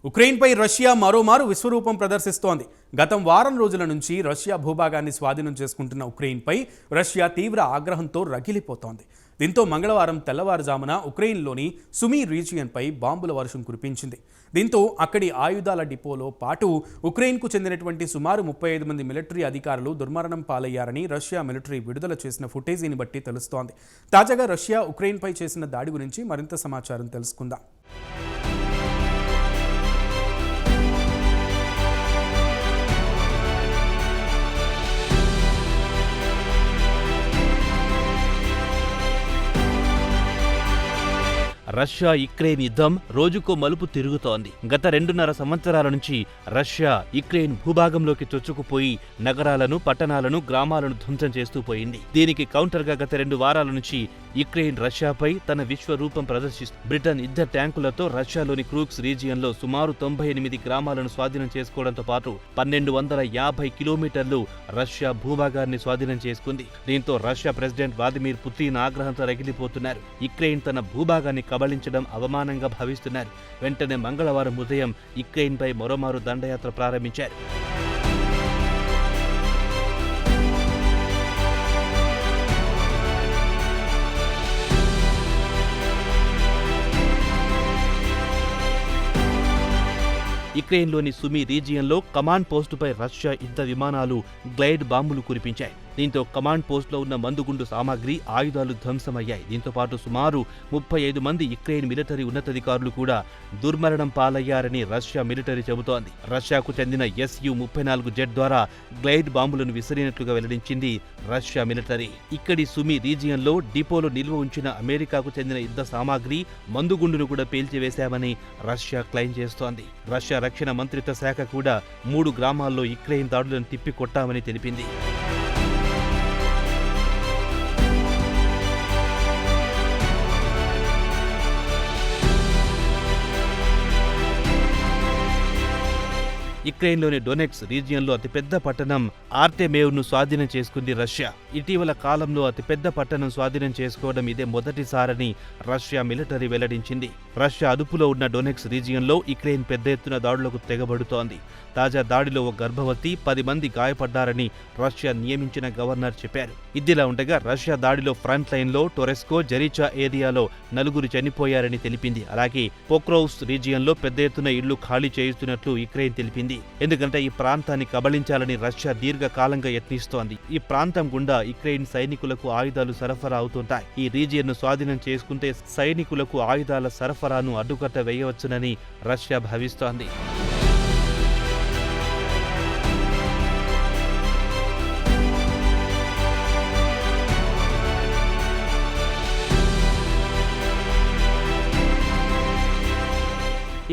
ఉక్రెయిన్పై Russia మరోమారు విశ్వరూపం ప్రదర్శిస్తోంది. గత వారం రోజుల నుంచి రష్యా భూభాగాన్ని స్వాధీనం చేసుకుంటున్న ఉక్రెయిన్పై రష్యా తీవ్ర ఆగ్రహంతో రగిలిపోతోంది. దీంతో మంగళవారం తెల్లవారుజామున ఉక్రెయిన్లోని సుమీ రీజియన్పై బాంబుల వర్షం కురిపించింది. దీంతో అక్కడి ఆయుధాల డిపోలో పాటు ఉక్రెయిన్కు చెందినటువంటి సుమారు 35 మంది మిలిటరీ అధికారులు దుర్మరణం పాలయ్యారని రష్యా మిలిటరీ విడుదల చేసిన ఫుటేజీని బట్టి తెలుస్తోంది. తాజాగా రష్యా ఉక్రెయిన్పై చేసిన దాడి గురించి మరింత సమాచారం తెలుసుకుందాం. రష్యా యుక్రెయిన్ యుద్ధం రోజుకో మలుపు తిరుగుతోంది. గత 2.5 సంవత్సరాల నుంచి రష్యా యుక్రెయిన్ భూభాగంలోకి చొచ్చుకుపోయి నగరాలను, పట్టణాలను, గ్రామాలను ధ్వంసం చేస్తూ పోయింది. దీనికి కౌంటర్గా గత 2 వారాల నుంచి యుక్రెయిన్ రష్యాపై తన విశ్వరూపం ప్రదర్శిస్తుంది. బ్రిటన్ యుద్ధ ట్యాంకులతో రష్యాలోని క్రూక్స్ రీజియన్లో సుమారు 98 గ్రామాలను స్వాధీనం చేసుకోవడంతో పాటు 1250 కిలోమీటర్లు రష్యా భూభాగాన్ని స్వాధీనం చేసుకుంది. దీంతో రష్యా ప్రెసిడెంట్ వ్లాదిమిర్ పుతిన్ ఆగ్రహంతో రగిలిపోతున్నారు. యుక్రెయిన్ తన భూభాగాన్ని కబళించడం అవమానంగా భావిస్తున్నారు. వెంటనే మంగళవారం ఉదయం యుక్రెయిన్పై మరోమారు దండయాత్ర ప్రారంభించారు. యుక్రెయిన్లోని సుమీ రీజియన్లో కమాండ్ పోస్టుపై రష్యా యుద్ధ విమానాలు గ్లైడ్ బాంబులు కురిపించాయి. దీంతో కమాండ్ పోస్టులో ఉన్న మందుగుండు సామాగ్రి, ఆయుధాలు ధ్వంసమయ్యాయి. దీంతో పాటు సుమారు 35 మంది యుక్రెయిన్ మిలిటరీ ఉన్నతాధికారులు కూడా దుర్మరణం పాలయ్యారని రష్యా మిలిటరీ చెబుతోంది. రష్యాకు చెందిన Su-34 జెట్ ద్వారా గ్లైడ్ బాంబులను విసిరినట్లుగా వెల్లడించింది రష్యా మిలిటరీ. ఇక్కడి సుమీ రీజియన్లో డిపోలో నిల్వ ఉంచిన అమెరికాకు చెందిన యుద్ధ సామాగ్రి, మందుగుండును కూడా పేల్చివేశామని రష్యా క్లెయిమ్ చేస్తోంది. రష్యా రక్షణ మంత్రిత్వ శాఖ కూడా 3 గ్రామాల్లో యుక్రెయిన్ దాడులను తిప్పికొట్టామని తెలిపింది. యుక్రెయిన్లోని డొనెట్స్క్ రీజియన్లో అతిపెద్ద పట్టణం ఆర్టెమేవ్ను స్వాధీనం చేసుకుంది రష్యా. ఇటీవల కాలంలో అతిపెద్ద పట్టణం స్వాధీనం చేసుకోవడం ఇదే మొదటిసారని రష్యా మిలిటరీ వెల్లడించింది. రష్యా అదుపులో ఉన్న డొనెట్స్క్ రీజియన్లో యుక్రెయిన్ పెద్ద ఎత్తున దాడులకు తెగబడుతోంది. తాజా దాడిలో ఓ గర్భవతి, 10 మంది గాయపడ్డారని రష్యా నియమించిన గవర్నర్ చెప్పారు. ఇదిలా ఉండగా రష్యా దాడిలో ఫ్రంట్ లైన్లో టొరెస్కో, జరీచా ఏరియాలో 4 చనిపోయారని తెలిపింది. అలాగే పోక్రోవ్స్ రీజియన్లో పెద్ద ఎత్తున ఇళ్లు ఖాళీ చేయిస్తున్నట్లు యుక్రెయిన్ తెలిపింది. ఎందుకంటే ఈ ప్రాంతాన్ని కబళించాలని రష్యా దీర్ఘకాలంగా యత్నిస్తోంది. ఈ ప్రాంతం గుండా యుక్రెయిన్ సైనికులకు ఆయుధాలు సరఫరా అవుతుంటాయి. ఈ రీజియన్ను స్వాధీనం చేసుకుంటే సైనికులకు ఆయుధాల సరఫరాను అడ్డుకట్ట వేయవచ్చునని రష్యా భావిస్తోంది.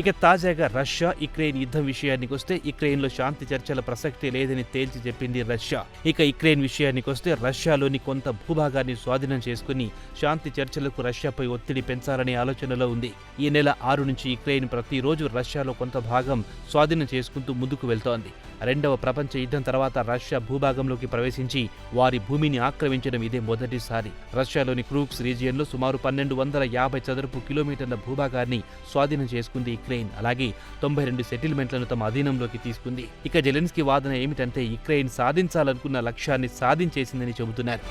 ఇక తాజాగా రష్యా యుక్రెయిన్ యుద్ధం విషయానికొస్తే యుక్రెయిన్లో శాంతి చర్చల ప్రసక్తి లేదని తేల్చి చెప్పింది రష్యా. ఇక యుక్రెయిన్ విషయానికొస్తే రష్యాలోని కొంత భూభాగాన్ని స్వాధీనం చేసుకుని శాంతి చర్చలకు రష్యాపై ఒత్తిడి పెంచాలనే ఆలోచనలో ఉంది. ఈ నెల 6 నుంచి యుక్రెయిన్ ప్రతిరోజు రష్యాలో కొంత భాగం స్వాధీనం చేసుకుంటూ ముందుకు వెళ్తోంది. 2వ ప్రపంచ యుద్ధం తర్వాత రష్యా భూభాగంలోకి ప్రవేశించి వారి భూమిని ఆక్రమించడం ఇదే మొదటిసారి. రష్యాలోని క్రూక్స్ రీజియన్లో సుమారు 1250 చదరపు కిలోమీటర్ల భూభాగాన్ని స్వాధీనం చేసుకుంది యుక్రెయిన్. అలాగే 92 సెటిల్మెంట్లను తమ అధీనంలోకి తీసుకుంది. ఇక జెలెన్స్కీ వాదన ఏమిటంటే యుక్రెయిన్ సాధించాలనుకున్న లక్ష్యాన్ని సాధించేసిందని చెబుతున్నారు.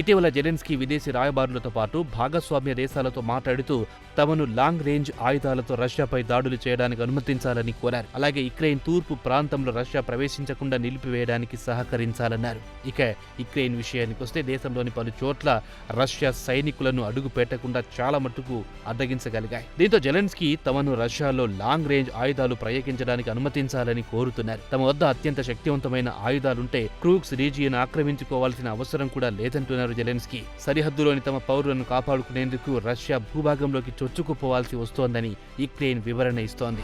ఇటీవల జెలెన్స్కీ విదేశీ రాయబారులతో పాటు భాగస్వామ్య దేశాలతో మాట్లాడుతూ తమను లాంగ్ రేంజ్ ఆయుధాలతో రష్యాపై దాడులు చేయడానికి అనుమతించాలని కోరారు. అలాగే యుక్రెయిన్ తూర్పు ప్రాంతంలో రష్యా ప్రవేశించకుండా నిలిపివేయడానికి సహకరించాలన్నారు. ఇక యుక్రెయిన్ విషయానికొస్తే దేశంలోని పలు చోట్ల రష్యా సైనికులను అడుగు పెట్టకుండా చాలా మట్టుకు అడ్డగించగలిగాయి. దీంతో జెలెన్స్కీ తమను రష్యాలో లాంగ్ రేంజ్ ఆయుధాలు ప్రయోగించడానికి అనుమతించాలని కోరుతున్నారు. తమ వద్ద అత్యంత శక్తివంతమైన ఆయుధాలుంటే క్రూక్స్ రీజియన్ ఆక్రమించుకోవాల్సిన అవసరం కూడా లేదంటున్నారు జెలెన్స్కీ. సరిహద్దులోని తమ పౌరులను కాపాడుకునేందుకు రష్యా భూభాగంలోకి చొచ్చుకుపోవాల్సి వస్తోందని యుక్రెయిన్ వివరణ ఇస్తోంది.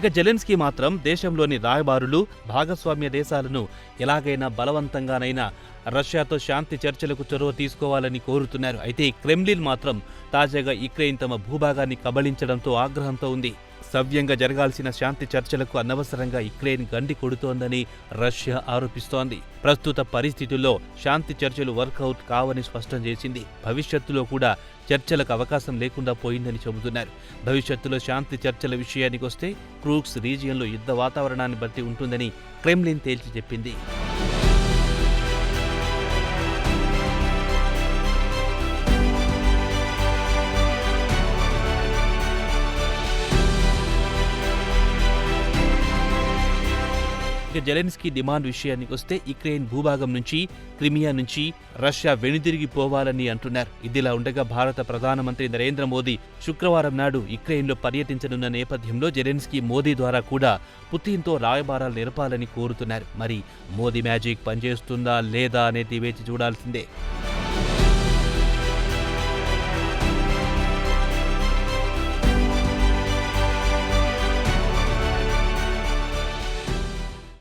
ఇక జెలెన్స్కీ మాత్రం దేశంలోని రాయబారులు భాగస్వామ్య దేశాలను ఎలాగైనా బలవంతంగానైనా రష్యాతో శాంతి చర్చలకు చొరవ తీసుకోవాలని కోరుతున్నారు. అయితే క్రెమ్లిన్ మాత్రం తాజాగా యుక్రెయిన్ తమ భూభాగాన్ని కబళించడంతో ఆగ్రహంతో ఉంది. సవ్యంగా జరగాల్సిన శాంతి చర్చలకు అనవసరంగా యుక్రెయిన్ గండి కొడుతోందని రష్యా ఆరోపిస్తోంది. ప్రస్తుత పరిస్థితుల్లో శాంతి చర్చలు వర్కౌట్ కావని స్పష్టం చేసింది. భవిష్యత్తులో కూడా చర్చలకు అవకాశం లేకుండా పోయిందని చెబుతున్నారు. భవిష్యత్తులో శాంతి చర్చల విషయానికొస్తే క్రూక్స్ రీజియన్లో యుద్ధ వాతావరణాన్ని బట్టి ఉంటుందని క్రెమ్లిన్ తేల్చి చెప్పింది. ఇక జెలెన్స్కీ డిమాండ్ విషయానికి వస్తే యుక్రెయిన్ భూభాగం నుంచి, క్రిమియా నుంచి రష్యా వెనుదిరిగిపోవాలని అంటున్నారు. ఇదిలా ఉండగా భారత ప్రధానమంత్రి నరేంద్ర మోదీ శుక్రవారం నాడు యుక్రెయిన్లో పర్యటించనున్న నేపథ్యంలో జెలెన్స్కీ మోదీ ద్వారా కూడా పుతిన్తో రాయబారాలు నిలపాలని కోరుతున్నారు. మరి మోదీ మ్యాజిక్ పనిచేస్తుందా లేదా అనేది వేచి చూడాల్సిందే.